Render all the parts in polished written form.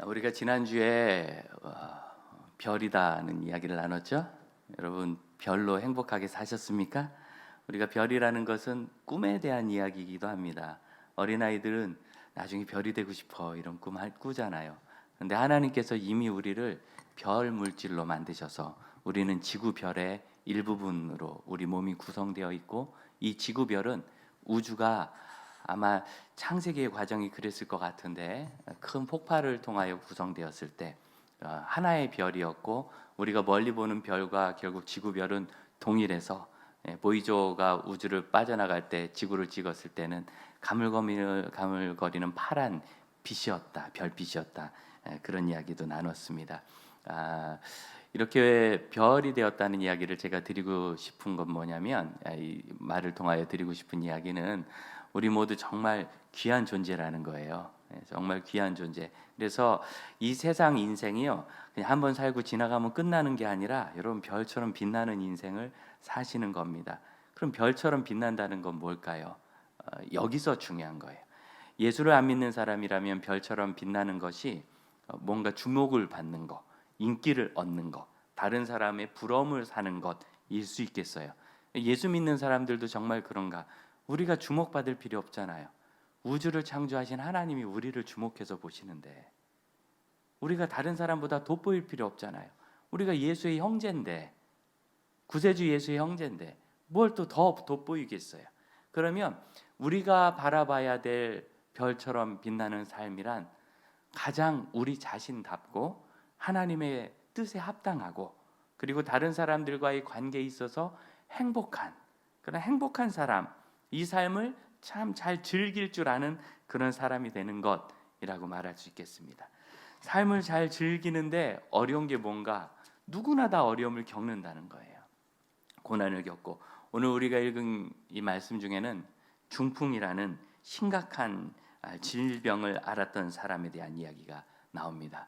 우리가 지난주에 별이다는 이야기를 나눴죠. 여러분 별로 행복하게 사셨습니까? 우리가 별이라는 것은 꿈에 대한 이야기이기도 합니다. 어린아이들은 나중에 별이 되고 싶어 이런 꿈 꾸잖아요. 그런데 하나님께서 이미 우리를 별 물질로 만드셔서 우리는 지구별의 일부분으로 우리 몸이 구성되어 있고, 이 지구별은 우주가 아마 창세기의 과정이 그랬을 것 같은데, 큰 폭발을 통하여 구성되었을 때 하나의 별이었고, 우리가 멀리 보는 별과 결국 지구별은 동일해서 보이조가 우주를 빠져나갈 때 지구를 찍었을 때는 가물거리는 파란 빛이었다, 별빛이었다. 그런 이야기도 나눴습니다. 이렇게 별이 되었다는 이야기를 제가 드리고 싶은 건 뭐냐면, 이 말을 통하여 드리고 싶은 이야기는 우리 모두 정말 귀한 존재라는 거예요. 정말 귀한 존재. 그래서 이 세상 인생이요, 그냥 한번 살고 지나가면 끝나는 게 아니라 여러분 별처럼 빛나는 인생을 사시는 겁니다. 그럼 별처럼 빛난다는 건 뭘까요? 여기서 중요한 거예요. 예수를 안 믿는 사람이라면 별처럼 빛나는 것이 뭔가 주목을 받는 것, 인기를 얻는 것, 다른 사람의 부러움을 사는 것일 수 있겠어요. 예수 믿는 사람들도 정말 그런가? 우리가 주목받을 필요 없잖아요. 우주를 창조하신 하나님이 우리를 주목해서 보시는데, 우리가 다른 사람보다 돋보일 필요 없잖아요. 우리가 예수의 형제인데, 구세주 예수의 형제인데 뭘 또 더 돋보이겠어요? 그러면 우리가 바라봐야 될 별처럼 빛나는 삶이란 가장 우리 자신답고 하나님의 뜻에 합당하고, 그리고 다른 사람들과의 관계에 있어서 행복한, 그런 행복한 사람, 이 삶을 참 잘 즐길 줄 아는 그런 사람이 되는 것이라고 말할 수 있겠습니다. 삶을 잘 즐기는데 어려운 게 뭔가? 누구나 다 어려움을 겪는다는 거예요. 고난을 겪고, 오늘 우리가 읽은 이 말씀 중에는 중풍이라는 심각한 질병을 앓았던 사람에 대한 이야기가 나옵니다.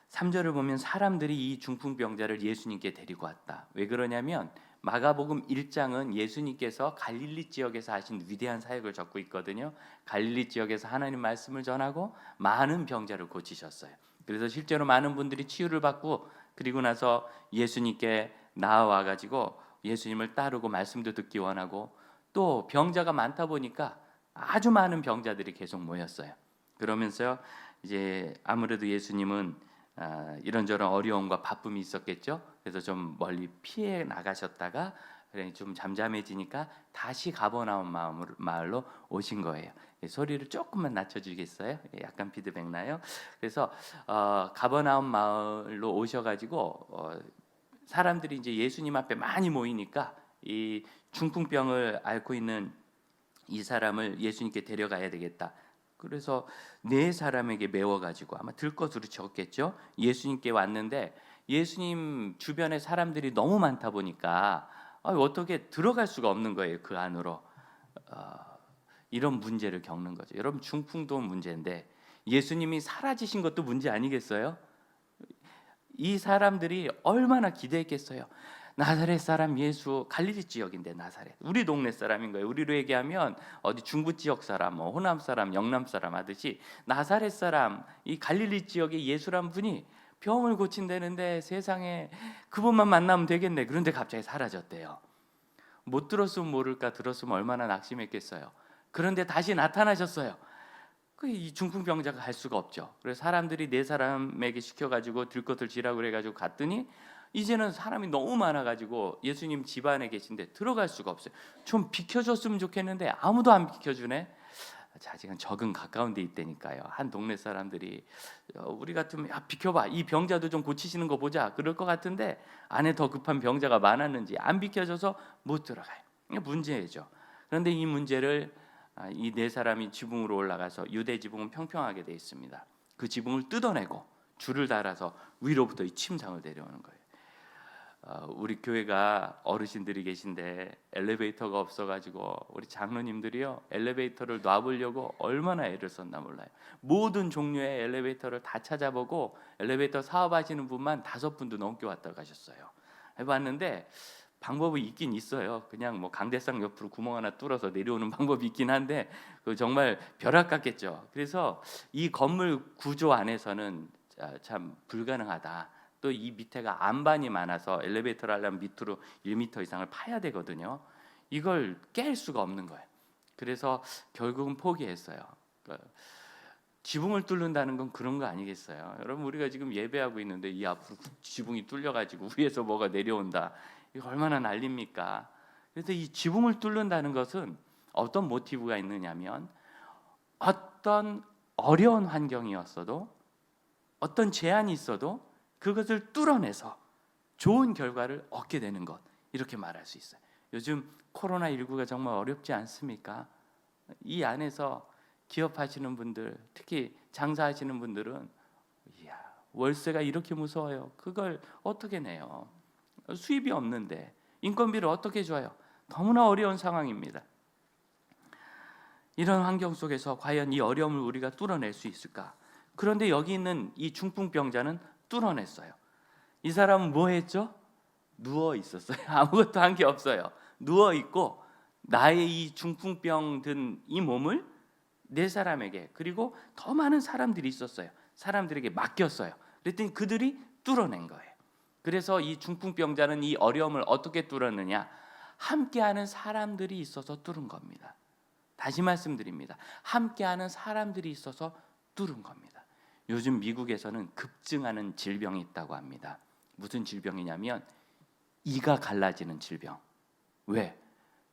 3절을 보면 사람들이 이 중풍병자를 예수님께 데리고 왔다. 왜 그러냐면 마가복음 1장은 예수님께서 갈릴리 지역에서 하신 위대한 사역을 적고 있거든요. 갈릴리 지역에서 하나님 말씀을 전하고 많은 병자를 고치셨어요. 그래서 실제로 많은 분들이 치유를 받고, 그리고 나서 예수님께 나와 가지고 예수님을 따르고 말씀도 듣기 원하고, 또 병자가 많다 보니까 아주 많은 병자들이 계속 모였어요. 그러면서 이제 아무래도 예수님은 이런저런 어려움과 바쁨이 있었겠죠. 그래서 좀 멀리 피해 나가셨다가 좀 잠잠해지니까 다시 가버나움 마을로 오신 거예요. 소리를 조금만 낮춰주겠어요? 약간 피드백 나요. 그래서 가버나움 마을로 오셔가지고 사람들이 이제 예수님 앞에 많이 모이니까 이 중풍병을 앓고 있는 이 사람을 예수님께 데려가야 되겠다. 그래서 네 사람에게 메워가지고 아마 들것으로 쳤겠죠. 예수님께 왔는데 예수님 주변에 사람들이 너무 많다 보니까 어떻게 들어갈 수가 없는 거예요. 그 안으로. 이런 문제를 겪는 거죠. 여러분, 중풍도 문제인데 예수님이 사라지신 것도 문제 아니겠어요? 이 사람들이 얼마나 기대했겠어요. 나사렛 사람 예수, 갈릴리 지역인데 나사렛, 우리 동네 사람인 거예요. 우리로 얘기하면 어디 중부 지역 사람, 뭐 호남 사람, 영남 사람 하듯이 나사렛 사람, 이 갈릴리 지역의 예수란 분이 병을 고친다는데 세상에 그분만 만나면 되겠네. 그런데 갑자기 사라졌대요. 못 들었으면 모를까, 들었으면 얼마나 낙심했겠어요. 그런데 다시 나타나셨어요. 이 중풍병자가 갈 수가 없죠. 그래서 사람들이 네 사람에게 시켜가지고 들것을 지라고 그래가지고 갔더니 이제는 사람이 너무 많아가지고 예수님 집안에 계신데 들어갈 수가 없어요. 좀 비켜줬으면 좋겠는데 아무도 안 비켜주네. 자, 지금 적은 가까운 데 있다니까요. 한 동네 사람들이 우리 같으면 비켜봐, 이 병자도 좀 고치시는 거 보자, 그럴 것 같은데 안에 더 급한 병자가 많았는지 안 비켜줘서 못 들어가요. 이게 문제죠. 그런데 이 문제를 이 네 사람이 지붕으로 올라가서, 유대 지붕은 평평하게 되어 있습니다. 그 지붕을 뜯어내고 줄을 달아서 위로부터 이 침상을 내려오는 거예요. 우리 교회가 어르신들이 계신데 엘리베이터가 없어가지고 우리 장로님들이요, 엘리베이터를 놔보려고 얼마나 애를 썼나 몰라요. 모든 종류의 엘리베이터를 다 찾아보고 엘리베이터 사업하시는 분만 5분도 넘게 왔다 가셨어요. 해봤는데 방법이 있긴 있어요. 그냥 뭐 강대상 옆으로 구멍 하나 뚫어서 내려오는 방법이 있긴 한데 그 정말 벼락 같겠죠. 그래서 이 건물 구조 안에서는 참 불가능하다. 또 이 밑에가 안반이 많아서 엘리베이터를 하려면 밑으로 1m 이상을 파야 되거든요. 이걸 깰 수가 없는 거예요. 그래서 결국은 포기했어요. 그러니까 지붕을 뚫는다는 건 그런 거 아니겠어요? 여러분, 우리가 지금 예배하고 있는데 이 앞으로 지붕이 뚫려가지고 위에서 뭐가 내려온다. 이거 얼마나 난립니까? 그래서 이 지붕을 뚫는다는 것은 어떤 모티브가 있느냐면 어떤 어려운 환경이었어도 어떤 제한이 있어도 그것을 뚫어내서 좋은 결과를 얻게 되는 것, 이렇게 말할 수 있어요. 요즘 코로나19가 정말 어렵지 않습니까? 이 안에서 기업하시는 분들, 특히 장사하시는 분들은 이야, 월세가 이렇게 무서워요. 그걸 어떻게 내요? 수입이 없는데 인건비를 어떻게 줘요? 너무나 어려운 상황입니다. 이런 환경 속에서 과연 이 어려움을 우리가 뚫어낼 수 있을까? 그런데 여기 있는 이 중풍병자는 뚫어냈어요. 이 사람은 뭐 했죠? 누워 있었어요. 아무것도 한 게 없어요. 누워 있고 나의 이 중풍병 든 이 몸을 네 사람에게, 그리고 더 많은 사람들이 있었어요. 사람들에게 맡겼어요. 그랬더니 그들이 뚫어낸 거예요. 그래서 이 중풍병자는 이 어려움을 어떻게 뚫었느냐? 함께하는 사람들이 있어서 뚫은 겁니다. 다시 말씀드립니다. 함께하는 사람들이 있어서 뚫은 겁니다. 요즘 미국에서는 급증하는 질병이 있다고 합니다. 무슨 질병이냐면 이가 갈라지는 질병. 왜?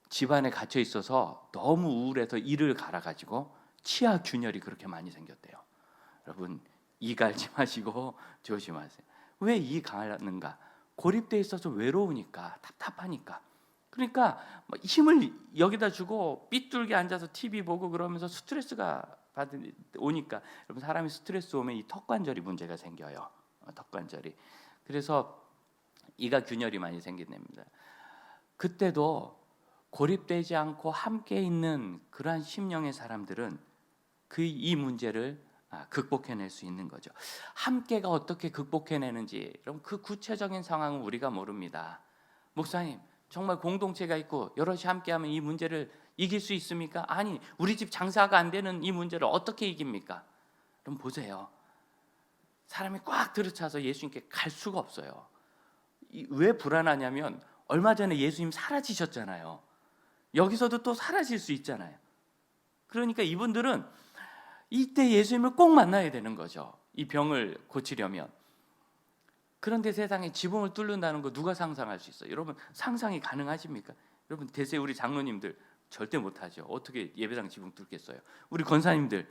집안에 갇혀 있어서 너무 우울해서 이를 갈아가지고 치아 균열이 그렇게 많이 생겼대요. 여러분, 이 갈지 마시고 조심하세요. 왜 이 갈았는가? 고립돼 있어서 외로우니까, 답답하니까. 그러니까 힘을 여기다 주고 삐뚤게 앉아서 TV 보고 그러면서 스트레스가 오니까, 여러분, 사람이 스트레스 오면 이 턱관절이 문제가 생겨요. 턱관절이. 그래서 이가 균열이 많이 생긴답니다. 그때도 고립되지 않고 함께 있는 그러한 심령의 사람들은 이 문제를 극복해낼 수 있는 거죠. 함께가 어떻게 극복해내는지, 그럼 그 구체적인 상황은 우리가 모릅니다. 목사님, 정말 공동체가 있고 여럿이 함께하면 이 문제를 이길 수 있습니까? 아니, 우리 집 장사가 안 되는 이 문제를 어떻게 이깁니까? 그럼 보세요. 사람이 꽉 들어차서 예수님께 갈 수가 없어요. 왜 불안하냐면 얼마 전에 예수님 사라지셨잖아요. 여기서도 또 사라질 수 있잖아요. 그러니까 이분들은 이때 예수님을 꼭 만나야 되는 거죠. 이 병을 고치려면. 그런데 세상에 지붕을 뚫는다는 거 누가 상상할 수 있어요? 여러분, 상상이 가능하십니까? 여러분, 대세 우리 장로님들 절대 못하죠. 어떻게 예배당 지붕 뚫겠어요? 우리 권사님들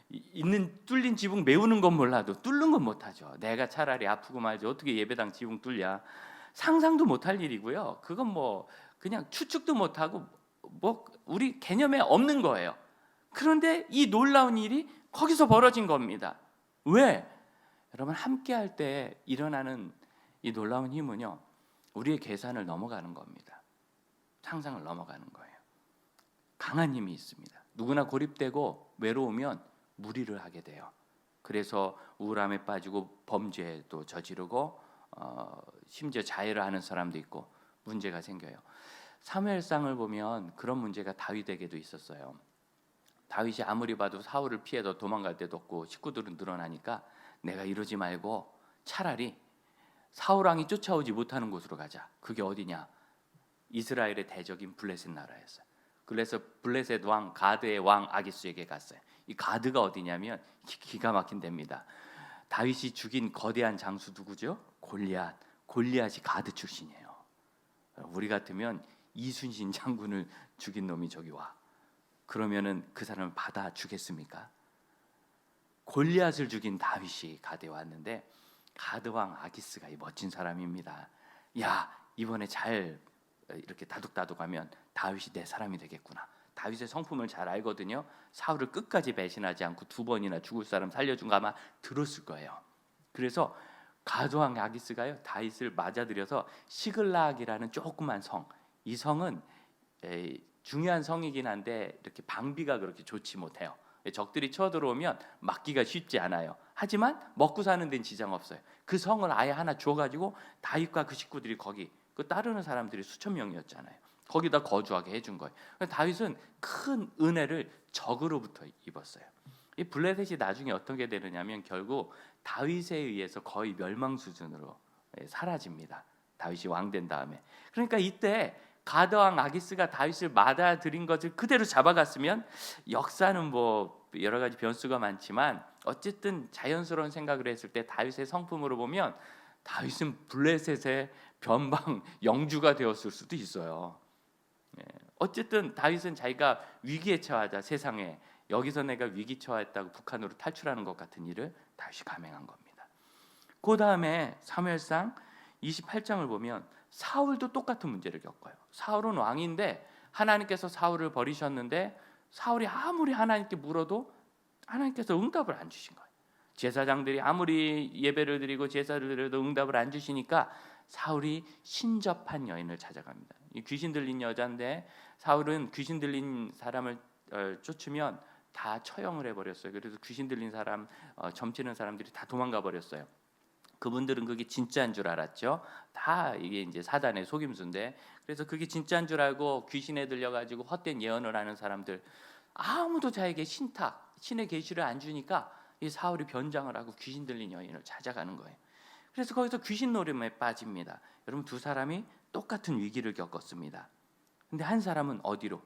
있는 뚫린 지붕 메우는 건 몰라도 뚫는 건 못하죠. 내가 차라리 아프고 말지 어떻게 예배당 지붕 뚫냐? 상상도 못할 일이고요. 그건 뭐 그냥 추측도 못하고 뭐 우리 개념에 없는 거예요. 그런데 이 놀라운 일이 거기서 벌어진 겁니다. 왜? 여러분, 함께 할 때 일어나는 이 놀라운 힘은요, 우리의 계산을 넘어가는 겁니다. 상상을 넘어가는 거예요. 강한 힘이 있습니다. 누구나 고립되고 외로우면 무리를 하게 돼요. 그래서 우울함에 빠지고 범죄도 저지르고 심지어 자해를 하는 사람도 있고 문제가 생겨요. 사무엘상을 보면 그런 문제가 다윗에게도 있었어요. 다윗이 아무리 봐도 사울을 피해서 도망갈 데도 없고 식구들은 늘어나니까 내가 이러지 말고 차라리 사울 왕이 쫓아오지 못하는 곳으로 가자. 그게 어디냐? 이스라엘의 대적인 블레셋 나라였어요. 그래서 블레셋 왕 가드의 왕 아기스에게 갔어요. 이 가드가 어디냐면 기가 막힌 데입니다. 다윗이 죽인 거대한 장수 누구죠? 골리앗. 골리앗이 가드 출신이에요. 우리 같으면 이순신 장군을 죽인 놈이 저기 와. 그러면은 그 사람을 받아 주겠습니까? 골리앗을 죽인 다윗이 가드에 왔는데 가드 왕 아기스가 이 멋진 사람입니다. 야, 이번에 잘 이렇게 다독다독하면 다윗이 내 사람이 되겠구나. 다윗의 성품을 잘 알거든요. 사울을 끝까지 배신하지 않고 2번이나 죽을 사람 살려준 거 아마 들었을 거예요. 그래서 가드 왕 아기스가요, 다윗을 맞아들여서 시글락이라는 조그만 성, 이 성은 중요한 성이긴 한데 이렇게 방비가 그렇게 좋지 못해요. 적들이 쳐들어오면 막기가 쉽지 않아요. 하지만 먹고 사는 데는 지장 없어요. 그 성을 아예 하나 줘가지고 다윗과 그 식구들이 거기 그 따르는 사람들이 수천 명이었잖아요. 거기다 거주하게 해준 거예요. 다윗은 큰 은혜를 적으로부터 입었어요. 이 블레셋이 나중에 어떻게 되느냐면 결국 다윗에 의해서 거의 멸망 수준으로 사라집니다. 다윗이 왕된 다음에. 그러니까 이때 가드 왕 아기스가 다윗을 맞아들인 것을 그대로 잡아갔으면, 역사는 뭐 여러 가지 변수가 많지만 어쨌든 자연스러운 생각을 했을 때 다윗의 성품으로 보면 다윗은 블레셋의 변방 영주가 되었을 수도 있어요. 어쨌든 다윗은 자기가 위기에 처하자, 세상에 여기서 내가 위기 처했다고 북한으로 탈출하는 것 같은 일을 다윗이 감행한 겁니다. 그 다음에 사무엘상 28장을 보면 사울도 똑같은 문제를 겪어요. 사울은 왕인데 하나님께서 사울을 버리셨는데 사울이 아무리 하나님께 물어도 하나님께서 응답을 안 주신 거예요. 제사장들이 아무리 예배를 드리고 제사를 드려도 응답을 안 주시니까 사울이 신접한 여인을 찾아갑니다. 이 귀신 들린 여자인데 사울은 귀신 들린 사람을 쫓으면 다 처형을 해버렸어요. 그래서 귀신 들린 사람, 점치는 사람들이 다 도망가 버렸어요. 그분들은 그게 진짜인 줄 알았죠. 다 이게 이제 사단의 속임수인데, 그래서 그게 진짜인 줄 알고 귀신에 들려가지고 헛된 예언을 하는 사람들, 아무도 자에게 신의 계시를 안 주니까 이 사울이 변장을 하고 귀신 들린 여인을 찾아가는 거예요. 그래서 거기서 귀신 노름에 빠집니다. 여러분, 두 사람이 똑같은 위기를 겪었습니다. 근데 한 사람은 어디로?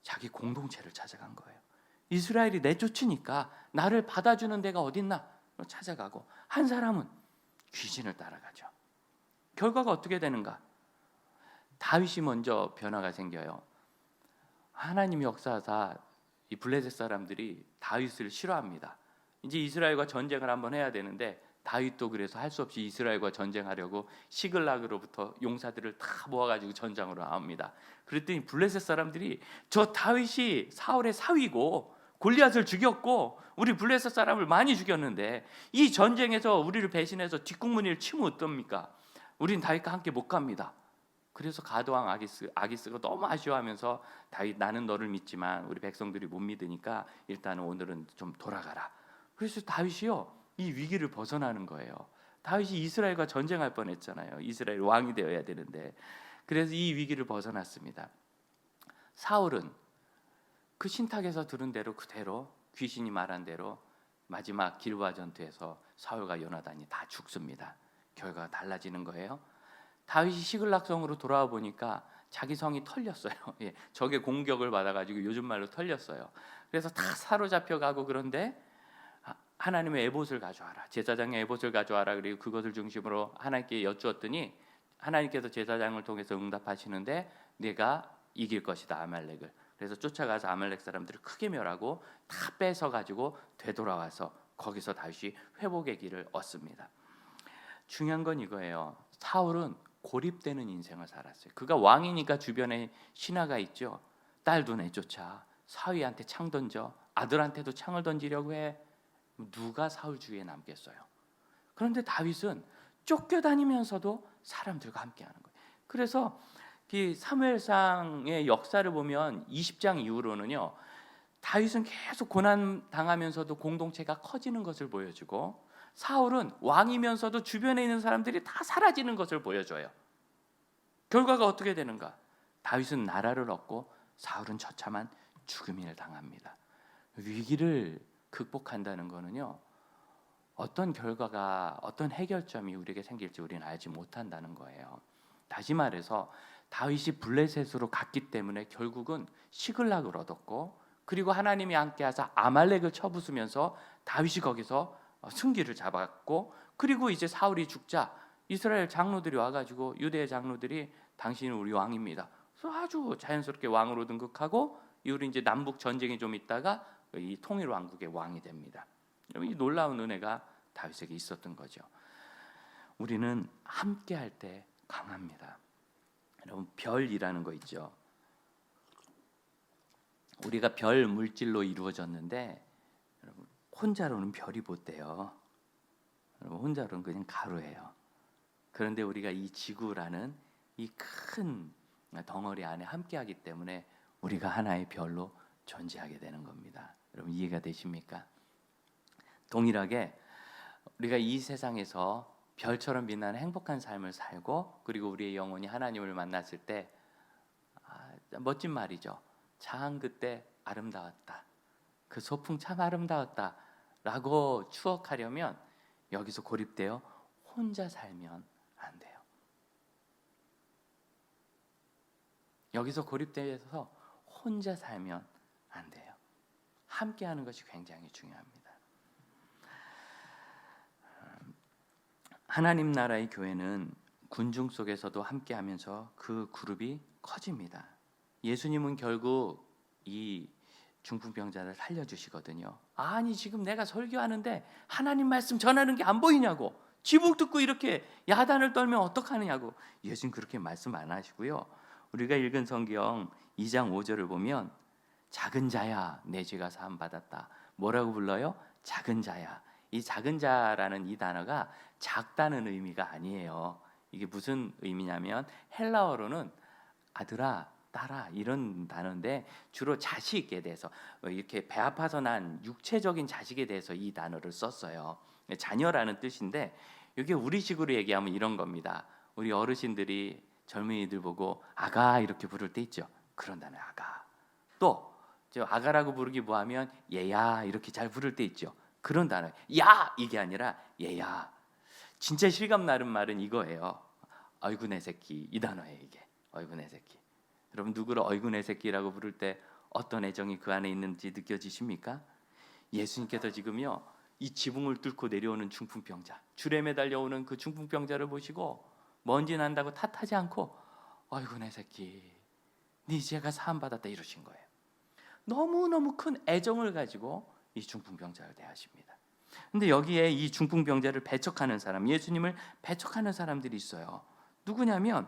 자기 공동체를 찾아간 거예요. 이스라엘이 내쫓으니까 나를 받아주는 데가 어딨나 찾아가고, 한 사람은 귀신을 따라가죠. 결과가 어떻게 되는가? 다윗이 먼저 변화가 생겨요. 하나님이 역사하사 이 블레셋 사람들이 다윗을 싫어합니다. 이제 이스라엘과 전쟁을 한번 해야 되는데 다윗도 그래서 할 수 없이 이스라엘과 전쟁하려고 시글락으로부터 용사들을 다 모아가지고 전장으로 나옵니다. 그랬더니 블레셋 사람들이 저 다윗이 사울의 사위고 골리앗을 죽였고 우리 블레셋 사람을 많이 죽였는데 이 전쟁에서 우리를 배신해서 뒷국문을 치면 어떻습니까? 우린 다윗과 함께 못 갑니다. 그래서 가드왕 아기스가 너무 아쉬워하면서 다윗, 나는 너를 믿지만 우리 백성들이 못 믿으니까 일단은 오늘은 좀 돌아가라. 그래서 다윗이요, 이 위기를 벗어나는 거예요. 다윗이 이스라엘과 전쟁할 뻔했잖아요. 이스라엘 왕이 되어야 되는데. 그래서 이 위기를 벗어났습니다. 사울은 그 신탁에서 들은 대로 그대로 귀신이 말한 대로 마지막 길보아 전투에서 사울과 요나단이 다 죽습니다. 결과가 달라지는 거예요. 다윗이 시글락성으로 돌아와 보니까 자기 성이 털렸어요. 예, 적의 공격을 받아가지고 요즘 말로 털렸어요. 그래서 다 사로잡혀가고, 그런데 하나님의 에봇을 가져와라, 제사장의 에봇을 가져와라. 그리고 그것을 중심으로 하나님께 여쭈었더니 하나님께서 제사장을 통해서 응답하시는데 내가 이길 것이다, 아말렉을. 그래서 쫓아가서 아말렉 사람들을 크게 멸하고 다 뺏어가지고 되돌아와서 거기서 다시 회복의 길을 얻습니다. 중요한 건 이거예요. 사울은 고립되는 인생을 살았어요. 그가 왕이니까 주변에 신하가 있죠. 딸도 내쫓아, 사위한테 창 던져, 아들한테도 창을 던지려고 해. 누가 사울 주위에 남겠어요? 그런데 다윗은 쫓겨다니면서도 사람들과 함께하는 거예요. 그래서 이 사무엘상의 역사를 보면 20장 이후로는요, 다윗은 계속 고난 당하면서도 공동체가 커지는 것을 보여주고, 사울은 왕이면서도 주변에 있는 사람들이 다 사라지는 것을 보여줘요. 결과가 어떻게 되는가? 다윗은 나라를 얻고 사울은 처참한 죽음을 당합니다. 위기를 극복한다는 거는요, 어떤 결과가, 어떤 해결점이 우리에게 생길지 우리는 알지 못한다는 거예요. 다시 말해서 다윗이 블레셋으로 갔기 때문에 결국은 시글락을 얻었고, 그리고 하나님이 함께하사 아말렉을 쳐부수면서 다윗이 거기서 승기를 잡았고, 그리고 이제 사울이 죽자 이스라엘 장로들이 와가지고, 유대의 장로들이 당신은 우리 왕입니다. 그래서 아주 자연스럽게 왕으로 등극하고, 이후로 이제 남북 전쟁이 좀 있다가 이 통일 왕국의 왕이 됩니다. 이 놀라운 은혜가 다윗에게 있었던 거죠. 우리는 함께할 때 강합니다. 여러분, 별이라는 거 있죠. 우리가 별 물질로 이루어졌는데 여러분, 혼자로는 별이 못 돼요. 여러분, 혼자로는 그냥 가루예요. 그런데 우리가 이 지구라는 이 큰 덩어리 안에 함께하기 때문에 우리가 하나의 별로 존재하게 되는 겁니다. 여러분, 이해가 되십니까? 동일하게 우리가 이 세상에서 별처럼 빛나는 행복한 삶을 살고, 그리고 우리의 영혼이 하나님을 만났을 때 멋진 말이죠. 참 그때 아름다웠다. 그 소풍 참 아름다웠다 라고 추억하려면 여기서 고립되어 혼자 살면 안 돼요. 여기서 고립되어서 혼자 살면 안 돼요. 함께하는 것이 굉장히 중요합니다. 하나님 나라의 교회는 군중 속에서도 함께하면서 그 그룹이 커집니다. 예수님은 결국 이 중풍병자를 살려주시거든요. 아니 지금 내가 설교하는데 하나님 말씀 전하는 게 안 보이냐고, 지붕 뜯고 이렇게 야단을 떨면 어떡하느냐고. 예수님 그렇게 말씀 안 하시고요. 우리가 읽은 성경 2장 5절을 보면 작은 자야 내 죄가 사함 받았다. 뭐라고 불러요? 작은 자야. 이 작은 자라는 이 단어가 작다는 의미가 아니에요. 이게 무슨 의미냐면 헬라어로는 아들아, 딸아 이런 단어인데 주로 자식에 대해서, 이렇게 배 아파서 난 육체적인 자식에 대해서 이 단어를 썼어요. 자녀라는 뜻인데 이게 우리식으로 얘기하면 이런 겁니다. 우리 어르신들이 젊은이들 보고 아가 이렇게 부를 때 있죠. 그런 단어 아가. 또 저 아가라고 부르기 뭐하면 얘야 이렇게 잘 부를 때 있죠. 그런 단어 야 이게 아니라 얘야. 진짜 실감 나는 말은 이거예요. 어이구 내 새끼, 이 단어예요. 이게 어이구 내 새끼. 여러분 누구를 어이구 내 새끼라고 부를 때 어떤 애정이 그 안에 있는지 느껴지십니까? 예수님께서 지금요 이 지붕을 뚫고 내려오는 중풍병자, 줄에 매달려오는 그 중풍병자를 보시고 먼지 난다고 탓하지 않고 어이구 내 새끼 네 죄가 사함 받았다 이러신 거예요. 너무너무 큰 애정을 가지고 이 중풍병자를 대하십니다. 근데 여기에 이 중풍병자를 배척하는 사람, 예수님을 배척하는 사람들이 있어요. 누구냐면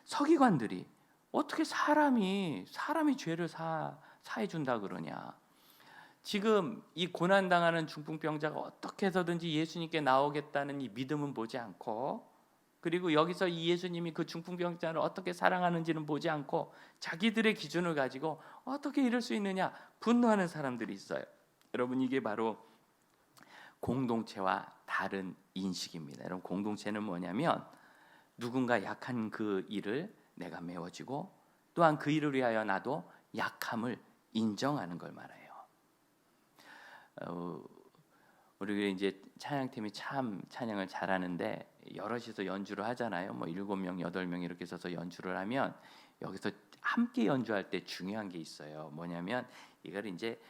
서기관들이 어떻게 사람이 죄를 사해 준다 그러냐. 지금 이 고난 당하는 중풍병자가 어떻게 해서든지 예수님께 나오겠다는 이 믿음은 보지 않고, 그리고 여기서 이 예수님이 그 중풍병자를 어떻게 사랑하는지는 보지 않고 자기들의 기준을 가지고 어떻게 이럴 수 있느냐 분노하는 사람들이 있어요. 여러분 이게 바로 공동체와 다른 인식입니다. 여러분 공동체는 뭐냐면 누군가 약한 그 일을 내가 메워지고 또한 그 일을 위하여 나도 약함을 인정하는 걸 말해요. 우리 이제 찬양팀이 참 찬양을 잘하는데 여럿이서 연주를 하잖아요. 뭐 7명, 8명 이렇게 서서 연주를 하면 여기서 함께 연주할 때 중요한 게 있어요. 뭐냐면 이걸 이제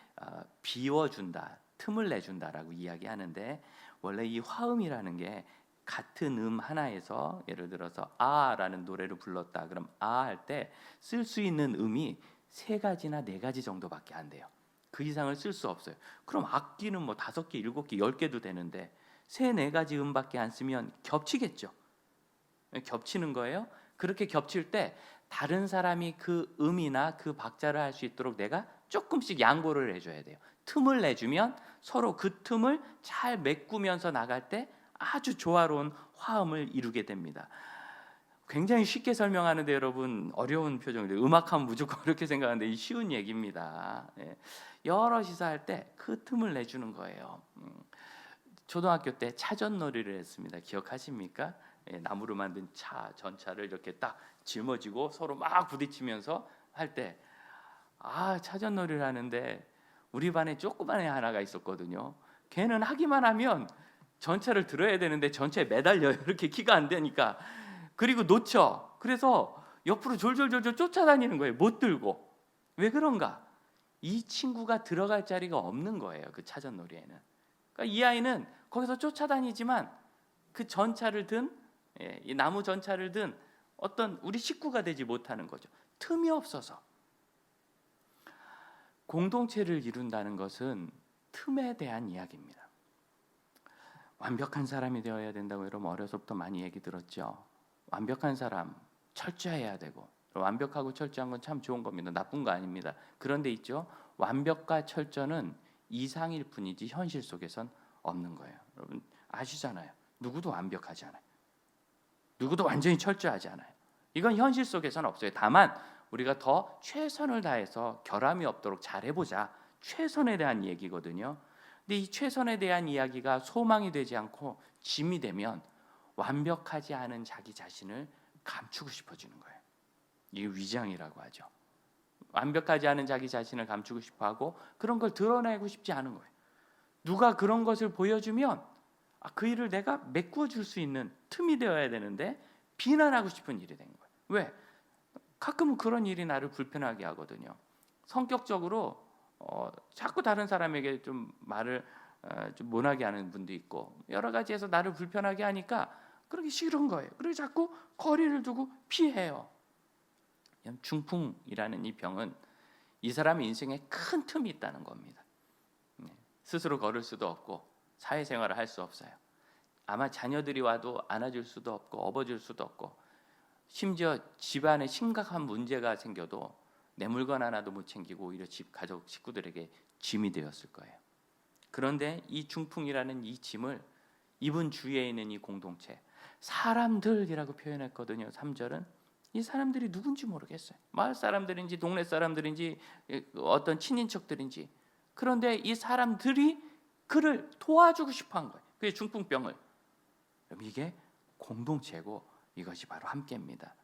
비워준다, 틈을 내준다라고 이야기하는데, 원래 이 화음이라는 게 같은 음 하나에서 예를 들어서 아라는 노래를 불렀다 그럼 아 할 때 쓸 수 있는 음이 3가지나 4가지 정도밖에 안 돼요. 그 이상을 쓸 수 없어요. 그럼 악기는 뭐 5개, 7개, 10개도 되는데 3-4가지 음밖에 안 쓰면 겹치겠죠. 겹치는 거예요. 그렇게 겹칠 때 다른 사람이 그 음이나 그 박자를 할 수 있도록 내가 조금씩 양보를 해줘야 돼요. 틈을 내주면 서로 그 틈을 잘 메꾸면서 나갈 때 아주 조화로운 화음을 이루게 됩니다. 굉장히 쉽게 설명하는데 여러분 어려운 표정인데, 음악하면 무조건 그렇게 생각하는데 이 쉬운 얘기입니다. 여럿이서 할 때 그 틈을 내주는 거예요. 초등학교 때 차전놀이를 했습니다. 기억하십니까? 나무로 만든 전차를 이렇게 딱 짊어지고 서로 막 부딪히면서 할 때 차전놀이를 하는데 우리 반에 조그만 애 하나가 있었거든요. 걔는 하기만 하면 전차를 들어야 되는데 전차에 매달려요. 이렇게 키가 안 되니까. 그리고 놓쳐. 그래서 옆으로 졸졸졸졸 쫓아다니는 거예요. 못 들고. 왜 그런가? 이 친구가 들어갈 자리가 없는 거예요. 그 차전놀이에는. 그러니까 이 아이는 거기서 쫓아다니지만 그 전차를 든, 이 나무 전차를 든 어떤 우리 식구가 되지 못하는 거죠. 틈이 없어서. 공동체를 이룬다는 것은 틈에 대한 이야기입니다. 완벽한 사람이 되어야 된다고 여러분 어려서부터 많이 얘기 들었죠. 완벽한 사람, 철저해야 되고, 완벽하고 철저한 건 참 좋은 겁니다. 나쁜 거 아닙니다. 그런데 있죠, 완벽과 철저는 이상일 뿐이지 현실 속에선 없는 거예요. 여러분 아시잖아요. 누구도 완벽하지 않아요. 누구도 완전히 철저하지 않아요. 이건 현실 속에서는 없어요. 다만 우리가 더 최선을 다해서 결함이 없도록 잘해보자, 최선에 대한 얘기거든요. 근데 이 최선에 대한 이야기가 소망이 되지 않고 짐이 되면 완벽하지 않은 자기 자신을 감추고 싶어지는 거예요. 이게 위장이라고 하죠. 완벽하지 않은 자기 자신을 감추고 싶어하고 그런 걸 드러내고 싶지 않은 거예요. 누가 그런 것을 보여주면 그 일을 내가 메꾸어 줄 수 있는 틈이 되어야 되는데 비난하고 싶은 일이 된 거예요. 왜? 가끔은 그런 일이 나를 불편하게 하거든요. 성격적으로 자꾸 다른 사람에게 좀 말을 좀 못하게 하는 분도 있고 여러 가지에서 나를 불편하게 하니까 그러기 싫은 거예요. 그래서 자꾸 거리를 두고 피해요. 중풍이라는 이 병은 이 사람의 인생에 큰 틈이 있다는 겁니다. 스스로 걸을 수도 없고 사회생활을 할 수 없어요. 아마 자녀들이 와도 안아줄 수도 없고 업어줄 수도 없고 심지어 집안에 심각한 문제가 생겨도 내 물건 하나도 못 챙기고 오히려 집 가족 식구들에게 짐이 되었을 거예요. 그런데 이 중풍이라는 이 짐을 이분 주위에 있는 이 공동체 사람들이라고 표현했거든요. 3절은 이 사람들이 누군지 모르겠어요. 마을 사람들인지 동네 사람들인지 어떤 친인척들인지 그런데 이 사람들이 그를 도와주고 싶어한 거예요. 그게 중풍병을. 이게 공동체고 이것이 바로 함께입니다.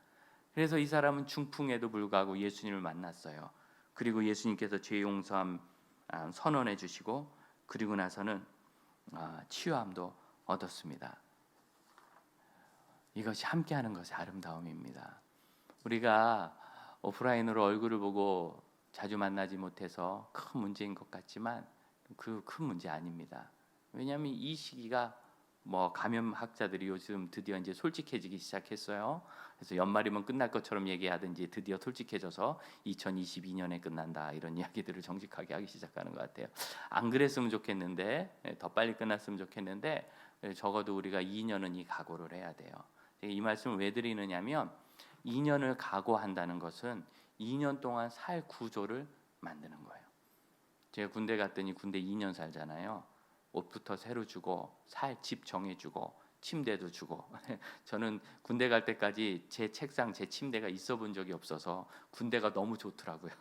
그래서 이 사람은 중풍에도 불구하고 예수님을 만났어요. 그리고 예수님께서 죄 용서함 선언해 주시고 그리고 나서는 치유함도 얻었습니다. 이것이 함께하는 것의 아름다움입니다. 우리가 오프라인으로 얼굴을 보고 자주 만나지 못해서 큰 문제인 것 같지만 그 큰 문제 아닙니다. 왜냐하면 이 시기가 감염학자들이 요즘 드디어 이제 솔직해지기 시작했어요. 그래서 연말이면 끝날 것처럼 얘기하든지 드디어 솔직해져서 2022년에 끝난다 이런 이야기들을 정직하게 하기 시작하는 것 같아요. 안 그랬으면 좋겠는데 더 빨리 끝났으면 좋겠는데 적어도 우리가 2년은 이 각오를 해야 돼요. 이 말씀을 왜 드리느냐면 2년을 각오한다는 것은 2년 동안 살 구조를 만드는 거예요. 제가 군대 갔더니 군대 2년 살잖아요. 옷부터 새로 주고 살 집 정해주고 침대도 주고 저는 군대 갈 때까지 제 책상 제 침대가 있어 본 적이 없어서 군대가 너무 좋더라고요.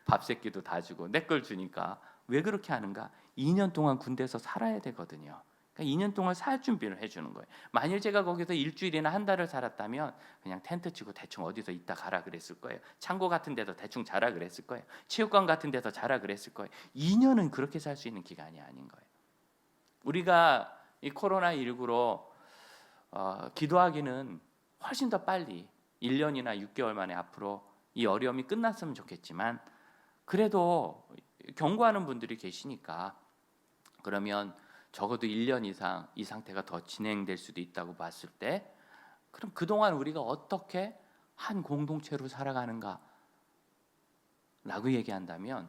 밥 새끼도 다 주고 내 걸 주니까. 왜 그렇게 하는가? 2년 동안 군대에서 살아야 되거든요. 그러니까 2년 동안 살 준비를 해주는 거예요. 만일 제가 거기서 일주일이나 한 달을 살았다면 그냥 텐트 치고 대충 어디서 있다 가라 그랬을 거예요. 창고 같은 데서 대충 자라 그랬을 거예요. 체육관 같은 데서 자라 그랬을 거예요. 2년은 그렇게 살 수 있는 기간이 아닌 거예요. 우리가 이 코로나19로 기도하기는 훨씬 더 빨리 1년이나 6개월 만에 앞으로 이 어려움이 끝났으면 좋겠지만 그래도 경고하는 분들이 계시니까 그러면 적어도 1년 이상 이 상태가 더 진행될 수도 있다고 봤을 때 그럼 그동안 우리가 어떻게 한 공동체로 살아가는가 라고 얘기한다면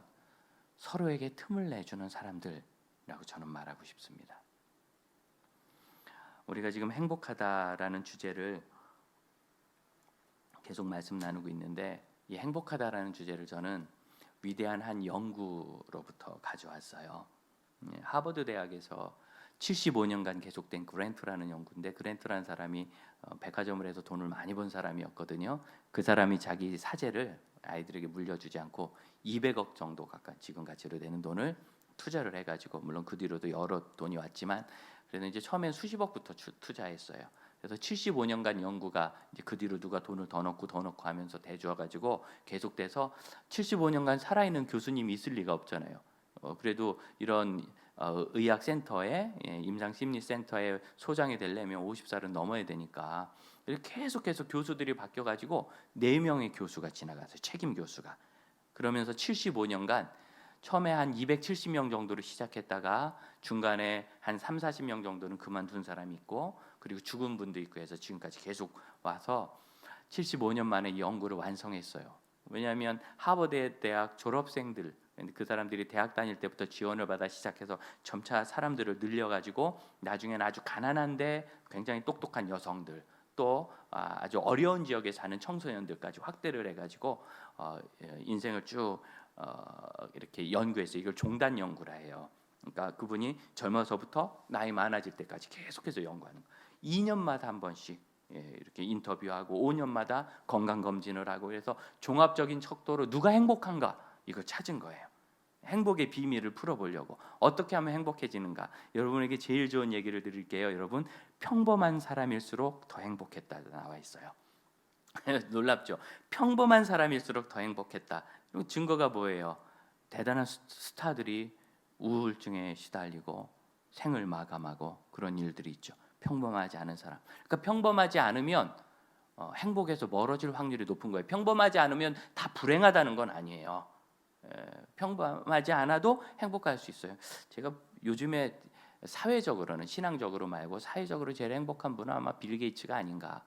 서로에게 틈을 내주는 사람들이라고 저는 말하고 싶습니다. 우리가 지금 행복하다라는 주제를 계속 말씀 나누고 있는데 이 행복하다라는 주제를 저는 위대한 한 연구로부터 가져왔어요. 하버드 대학에서 75년간 계속된 그랜트라는 연구인데 그랜트라는 사람이 백화점을 해서 돈을 많이 번 사람이었거든요. 그 사람이 자기 사재를 아이들에게 물려주지 않고 200억 정도 가까이 지금 가치로 되는 돈을 투자를 해가지고 물론 그 뒤로도 여러 돈이 왔지만 그래서 이제 처음엔 수십억부터 투자했어요. 그래서 75년간 연구가 이제 그 뒤로 누가 돈을 더 넣고 하면서 대주어가지고 계속돼서 75년간 살아있는 교수님이 있을 리가 없잖아요. 그래도 이런 의학센터에 임상심리센터에 소장이 되려면 50살은 넘어야 되니까 계속해서 교수들이 바뀌어가지고 4명의 교수가 지나갔어요. 책임 교수가. 그러면서 75년간 처음에 한 270명 정도로 시작했다가 중간에 한 3, 40명 정도는 그만둔 사람이 있고 그리고 죽은 분도 있고 해서 지금까지 계속 와서 75년 만에 이 연구를 완성했어요. 왜냐하면 하버드 대학 졸업생들 그 사람들이 대학 다닐 때부터 지원을 받아 시작해서 점차 사람들을 늘려가지고 나중에는 아주 가난한데 굉장히 똑똑한 여성들 또 아주 어려운 지역에 사는 청소년들까지 확대를 해가지고 인생을 쭉 이렇게 연구해서 이걸 종단 연구라 해요. 그러니까 그분이 젊어서부터 나이 많아질 때까지 계속해서 연구하는 거예요. 2년마다 한 번씩 이렇게 인터뷰하고 5년마다 건강 검진을 하고 그래서 종합적인 척도로 누가 행복한가 이걸 찾은 거예요. 행복의 비밀을 풀어보려고 어떻게 하면 행복해지는가 여러분에게 제일 좋은 얘기를 드릴게요. 여러분 평범한 사람일수록 더 행복했다 나와 있어요. 놀랍죠? 평범한 사람일수록 더 행복했다. 증거가 뭐예요? 대단한 스타들이 우울증에 시달리고 생을 마감하고 그런 일들이 있죠. 평범하지 않은 사람. 그러니까 평범하지 않으면 행복에서 멀어질 확률이 높은 거예요. 평범하지 않으면 다 불행하다는 건 아니에요. 평범하지 않아도 행복할 수 있어요. 제가 요즘에 사회적으로는 신앙적으로 말고 사회적으로 제일 행복한 분은 아마 빌 게이츠가 아닌가.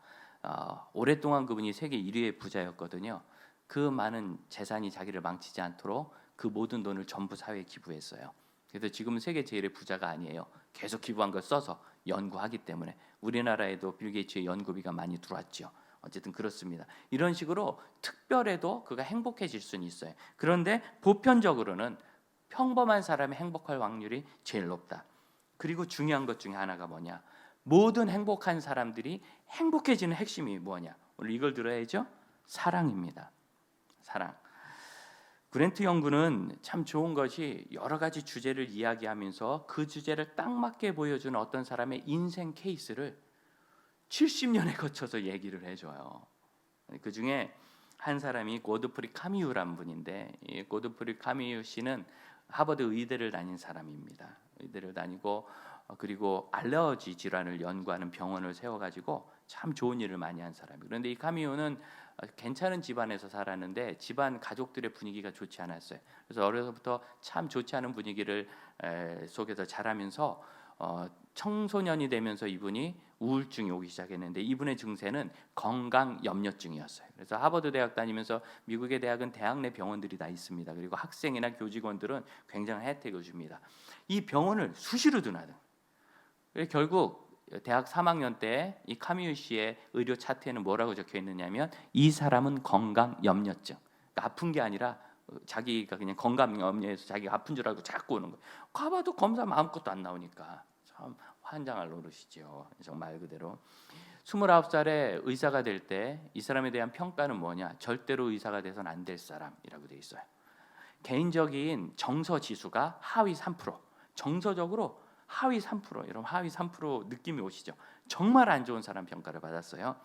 오랫동안 그분이 세계 1위의 부자였거든요. 그 많은 재산이 자기를 망치지 않도록 그 모든 돈을 전부 사회에 기부했어요. 그래서 지금은 세계 제일의 부자가 아니에요. 계속 기부한 걸 써서 연구하기 때문에 우리나라에도 빌 게이츠의 연구비가 많이 들어왔죠. 어쨌든 그렇습니다. 이런 식으로 특별해도 그가 행복해질 수는 있어요. 그런데 보편적으로는 평범한 사람이 행복할 확률이 제일 높다. 그리고 중요한 것 중에 하나가 뭐냐? 모든 행복한 사람들이 행복해지는 핵심이 뭐냐? 오늘 이걸 들어야죠. 사랑입니다. 사랑. 그랜트 연구는 참 좋은 것이 여러 가지 주제를 이야기하면서 그 주제를 딱 맞게 보여주는 어떤 사람의 인생 케이스를 70년에 거쳐서 얘기를 해줘요. 그 중에 한 사람이 고드프리 카미유란 분인데 이 고드프리 카미유 씨는 하버드 의대를 다닌 사람입니다. 의대를 다니고 그리고 알러지 질환을 연구하는 병원을 세워가지고 참 좋은 일을 많이 한 사람이에요. 그런데 이 카미유는 괜찮은 집안에서 살았는데 집안 가족들의 분위기가 좋지 않았어요. 그래서 어려서부터 참 좋지 않은 분위기를 속에서 자라면서 청소년이 되면서 이분이 우울증이 오기 시작했는데 이분의 증세는 건강염려증이었어요. 그래서 하버드 대학 다니면서 미국의 대학은 대학 내 병원들이 다 있습니다. 그리고 학생이나 교직원들은 굉장한 혜택을 줍니다. 이 병원을 수시로 드나든. 결국 대학 3학년 때 이 카미유 씨의 의료 차트에는 뭐라고 적혀 있느냐면 이 사람은 건강염려증. 그러니까 아픈 게 아니라 자기가 그냥 건강염려해서 자기가 아픈 줄 알고 자꾸 오는 거예요. 가봐도 검사하면 아무것도 안 나오니까 참 환장할 노릇이죠. 정말 그대로 29살에 의사가 될 때 이 사람에 대한 평가는 뭐냐? 절대로 의사가 돼서는 안 될 사람이라고 돼 있어요. 개인적인 정서 지수가 하위 3%. 정서적으로 하위 3%. 여러분 하위 3% 느낌이 오시죠? 정말 안 좋은 사람 평가를 받았어요.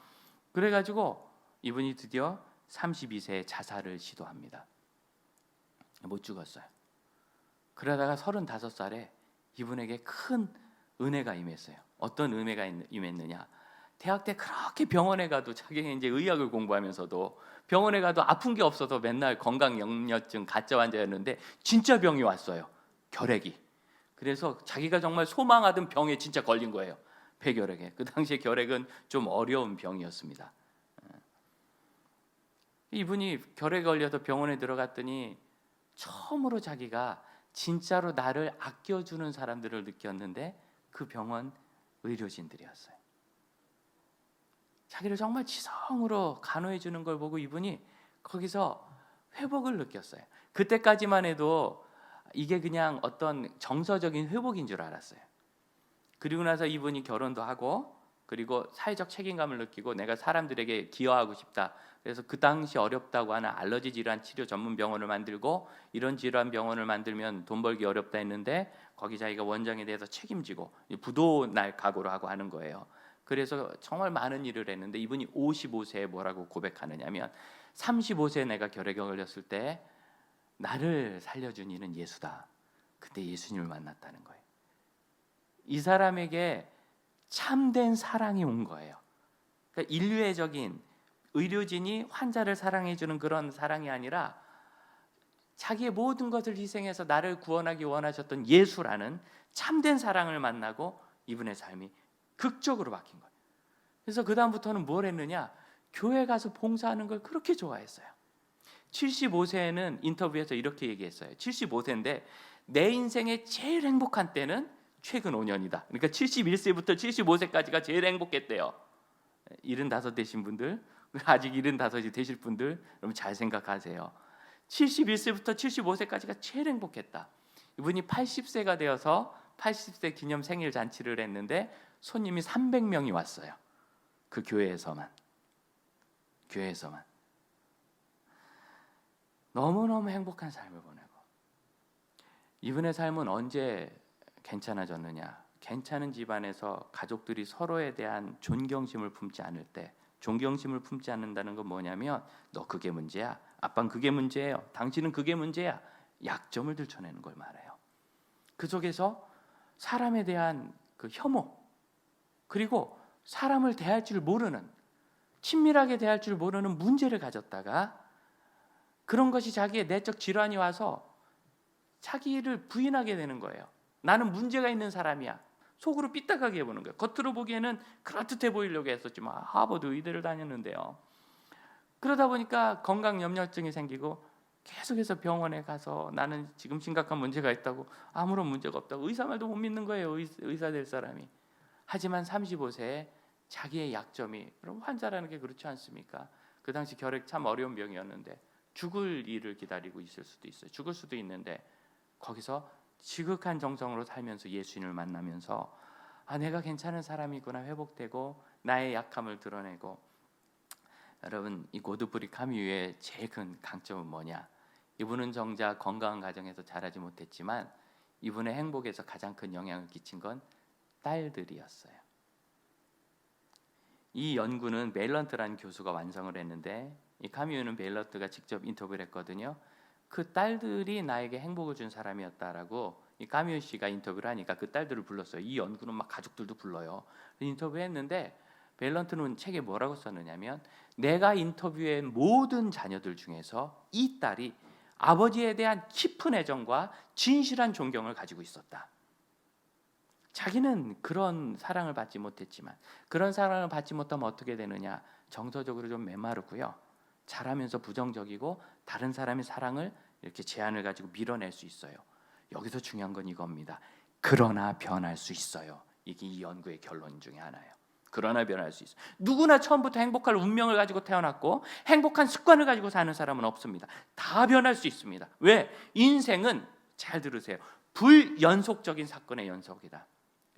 그래가지고 이분이 드디어 32세에 자살을 시도합니다. 못 죽었어요. 그러다가 35살에 이분에게 큰 은혜가 임했어요. 어떤 은혜가 임했느냐? 대학 때 그렇게 병원에 가도 자기가 이제 의학을 공부하면서도 병원에 가도 아픈 게 없어서 맨날 건강염려증 가짜 환자였는데 진짜 병이 왔어요. 결핵이. 그래서 자기가 정말 소망하던 병에 진짜 걸린 거예요. 폐결핵에. 그 당시에 결핵은 좀 어려운 병이었습니다. 이분이 결핵에 걸려서 병원에 들어갔더니 처음으로 자기가 진짜로 나를 아껴주는 사람들을 느꼈는데 그 병원 의료진들이었어요. 자기를 정말 지성으로 간호해 주는 걸 보고 이분이 거기서 회복을 느꼈어요. 그때까지만 해도 이게 그냥 어떤 정서적인 회복인 줄 알았어요. 그리고 나서 이분이 결혼도 하고 그리고 사회적 책임감을 느끼고 내가 사람들에게 기여하고 싶다. 그래서 그 당시 어렵다고 하는 알러지 질환 치료 전문 병원을 만들고 이런 질환 병원을 만들면 돈 벌기 어렵다 했는데 거기 자기가 원장에 대해서 책임지고 부도 날 각오로 하고 하는 거예요. 그래서 정말 많은 일을 했는데 이분이 55세에 뭐라고 고백하느냐면 35세에 내가 결핵에 걸렸을 때 나를 살려준 이는 예수다. 그때 예수님을 만났다는 거예요. 이 사람에게 참된 사랑이 온 거예요. 그러니까 인류애적인 의료진이 환자를 사랑해주는 그런 사랑이 아니라 자기의 모든 것을 희생해서 나를 구원하기 원하셨던 예수라는 참된 사랑을 만나고 이분의 삶이 극적으로 바뀐 거예요. 그래서 그 다음부터는 뭘 했느냐? 교회 가서 봉사하는 걸 그렇게 좋아했어요. 75세에는 인터뷰에서 이렇게 얘기했어요. 75세인데 내 인생의 제일 행복한 때는 최근 5년이다. 그러니까 71세부터 75세까지가 제일 행복했대요. 75 되신 분들, 아직 75이 되실 분들 여러분 잘 생각하세요. 71세부터 75세까지가 제일 행복했다. 이분이 80세가 되어서 80세 기념 생일 잔치를 했는데 손님이 300명이 왔어요. 그 교회에서만. 너무너무 행복한 삶을 보내고 이분의 삶은 언제 괜찮아졌느냐? 괜찮은 집안에서 가족들이 서로에 대한 존경심을 품지 않을 때, 존경심을 품지 않는다는 건 뭐냐면 너 그게 문제야, 아빠는 그게 문제예요, 당신은 그게 문제야, 약점을 들춰내는 걸 말해요. 그 속에서 사람에 대한 그 혐오, 그리고 사람을 대할 줄 모르는, 친밀하게 대할 줄 모르는 문제를 가졌다가 그런 것이 자기의 내적 질환이 와서 자기를 부인하게 되는 거예요. 나는 문제가 있는 사람이야. 속으로 삐딱하게 해보는 거예요. 겉으로 보기에는 그럴듯해 보이려고 했었지만 하버드 의대를 다녔는데요. 그러다 보니까 건강 염려증이 생기고 계속해서 병원에 가서 나는 지금 심각한 문제가 있다고, 아무런 문제가 없다고, 의사 말도 못 믿는 거예요. 의사 될 사람이. 하지만 35세에 자기의 약점이, 여러분 환자라는 게 그렇지 않습니까? 그 당시 결핵 참 어려운 병이었는데 죽을 일을 기다리고 있을 수도 있어요. 죽을 수도 있는데 거기서 지극한 정성으로 살면서 예수님을 만나면서 내가 괜찮은 사람이구나 회복되고 나의 약함을 드러내고. 여러분, 이 고드프리 카뮤의 제일 큰 강점은 뭐냐? 이분은 정작 건강한 가정에서 자라지 못했지만 이분의 행복에서 가장 큰 영향을 끼친 건 딸들이었어요. 이 연구는 멜런트라는 교수가 완성을 했는데 이 카뮤는 멜런트가 직접 인터뷰를 했거든요. 그 딸들이 나에게 행복을 준 사람이었다라고 이 카뮤 씨가 인터뷰를 하니까 그 딸들을 불렀어요. 이 연구는 막 가족들도 불러요. 인터뷰했는데 멜런트는 책에 뭐라고 썼느냐면 내가 인터뷰한 모든 자녀들 중에서 이 딸이 아버지에 대한 깊은 애정과 진실한 존경을 가지고 있었다. 자기는 그런 사랑을 받지 못했지만, 그런 사랑을 받지 못하면 어떻게 되느냐? 정서적으로 좀 메마르고요, 자라면서 부정적이고 다른 사람의 사랑을 이렇게 제한을 가지고 밀어낼 수 있어요. 여기서 중요한 건 이겁니다. 그러나 변할 수 있어요. 이게 이 연구의 결론 중에 하나예요. 그러나 변할 수 있어요. 누구나 처음부터 행복할 운명을 가지고 태어났고 행복한 습관을 가지고 사는 사람은 없습니다. 다 변할 수 있습니다. 왜? 인생은, 잘 들으세요, 불연속적인 사건의 연속이다.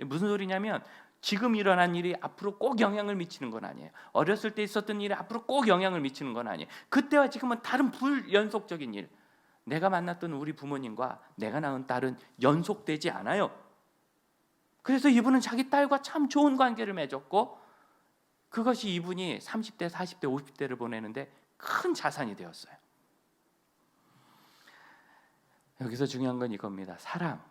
무슨 소리냐면 지금 일어난 일이 앞으로 꼭 영향을 미치는 건 아니에요. 어렸을 때 있었던 일이 앞으로 꼭 영향을 미치는 건 아니에요. 그때와 지금은 다른 불연속적인 일. 내가 만났던 우리 부모님과 내가 낳은 딸은 연속되지 않아요. 그래서 이분은 자기 딸과 참 좋은 관계를 맺었고 그것이 이분이 30대, 40대, 50대를 보내는데 큰 자산이 되었어요. 여기서 중요한 건 이겁니다. 사랑,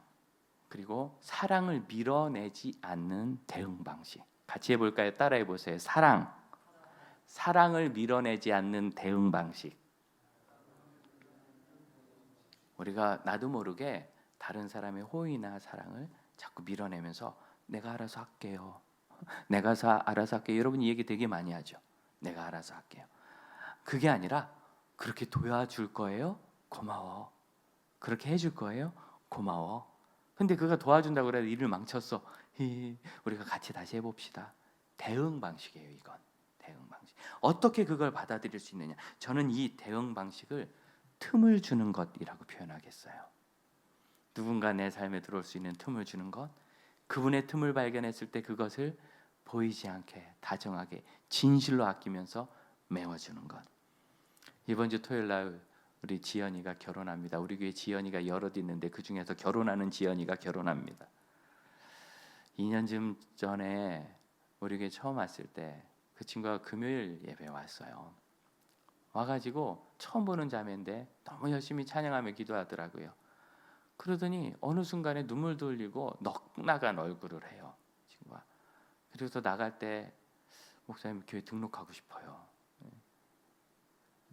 그리고 사랑을 밀어내지 않는 대응 방식. 같이 해볼까요? 따라해 보세요. 사랑, 사랑을 밀어내지 않는 대응 방식. 우리가 나도 모르게 다른 사람의 호의나 사랑을 자꾸 밀어내면서 내가 알아서 할게요, 내가 알아서 할게요. 여러분 이 얘기 되게 많이 하죠. 내가 알아서 할게요. 그게 아니라 그렇게 도와줄 거예요? 고마워. 그렇게 해줄 거예요? 고마워. 근데 그가 도와준다고 해서 일을 망쳤어. 우리가 같이 다시 해봅시다. 대응 방식이에요. 이건 대응 방식. 어떻게 그걸 받아들일 수 있느냐? 저는 이 대응 방식을 틈을 주는 것이라고 표현하겠어요. 누군가 내 삶에 들어올 수 있는 틈을 주는 것, 그분의 틈을 발견했을 때 그것을 보이지 않게 다정하게 진실로 아끼면서 메워주는 것. 이번 주 토요일 날 우리 지연이가 결혼합니다. 우리 교회 지연이가 여럿 있는데 그 중에서 결혼하는 지연이가 결혼합니다. 2년쯤 전에 우리 교회 처음 왔을 때 그 친구가 금요일 예배에 왔어요. 와가지고 처음 보는 자매인데 너무 열심히 찬양하며 기도하더라고요. 그러더니 어느 순간에 눈물도 흘리고 넋 나간 얼굴을 해요, 친구가. 그래서 나갈 때 목사님 교회 등록하고 싶어요.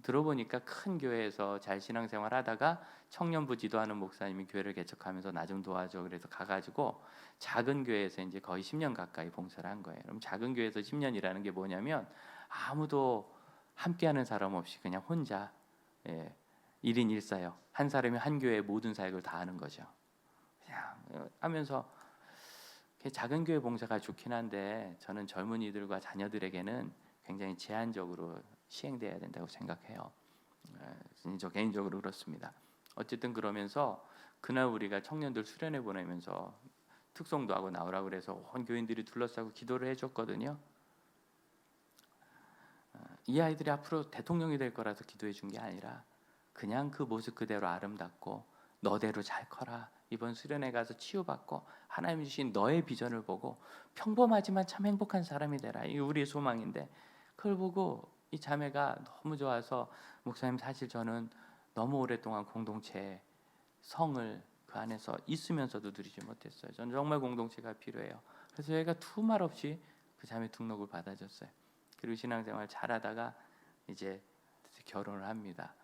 들어보니까 큰 교회에서 잘 신앙생활 하다가 청년부 지도하는 목사님이 교회를 개척하면서 나 좀 도와줘 그래서 가가지고 작은 교회에서 이제 거의 10년 가까이 봉사를 한 거예요. 그럼 작은 교회에서 10년이라는 게 뭐냐면 아무도 함께하는 사람 없이 그냥 혼자 1인 1사역, 한 사람이 한 교회의 모든 사역을 다 하는 거죠. 그냥 하면서 작은 교회 봉사가 좋긴 한데 저는 젊은이들과 자녀들에게는 굉장히 제한적으로 시행돼야 된다고 생각해요. 저 개인적으로 그렇습니다. 어쨌든 그러면서 그날 우리가 청년들 수련회 보내면서 특송도 하고 나오라고 그래서 온 교인들이 둘러싸고 기도를 해줬거든요. 이 아이들이 앞으로 대통령이 될 거라서 기도해 준 게 아니라 그냥 그 모습 그대로 아름답고 너대로 잘 커라, 이번 수련회 가서 치유받고 하나님 주신 너의 비전을 보고 평범하지만 참 행복한 사람이 되라. 이게 우리의 소망인데 그걸 보고 이 자매가 너무 좋아서 목사님 사실 저는 너무 오랫동안 공동체 성을 그 안에서 있으면서도 누리지 못했어요. 저는 정말 공동체가 필요해요. 그래서 저희가 두말 없이 그 자매 등록을 받아줬어요. 그리고 신앙생활 잘하다가 이제 결혼을 합니다.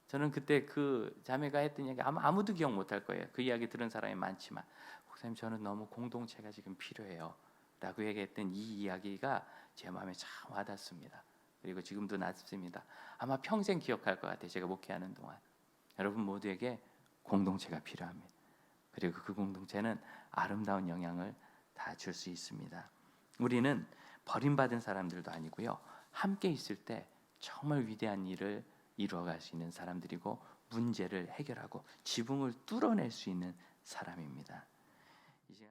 저는 그때 그 자매가 했던 이야기 아무도 기억 못할 거예요. 그 이야기 들은 사람이 많지만 목사님 저는 너무 공동체가 지금 필요해요 라고 얘기했던 이 이야기가 제 마음에 참 와닿습니다. 그리고 지금도 남습니다. 아마 평생 기억할 것 같아요. 제가 목회하는 동안 여러분 모두에게 공동체가 필요합니다. 그리고 그 공동체는 아름다운 영향을 다 줄 수 있습니다. 우리는 버림받은 사람들도 아니고요. 함께 있을 때 정말 위대한 일을 이루어갈 수 있는 사람들이고 문제를 해결하고 지붕을 뚫어낼 수 있는 사람입니다. 이제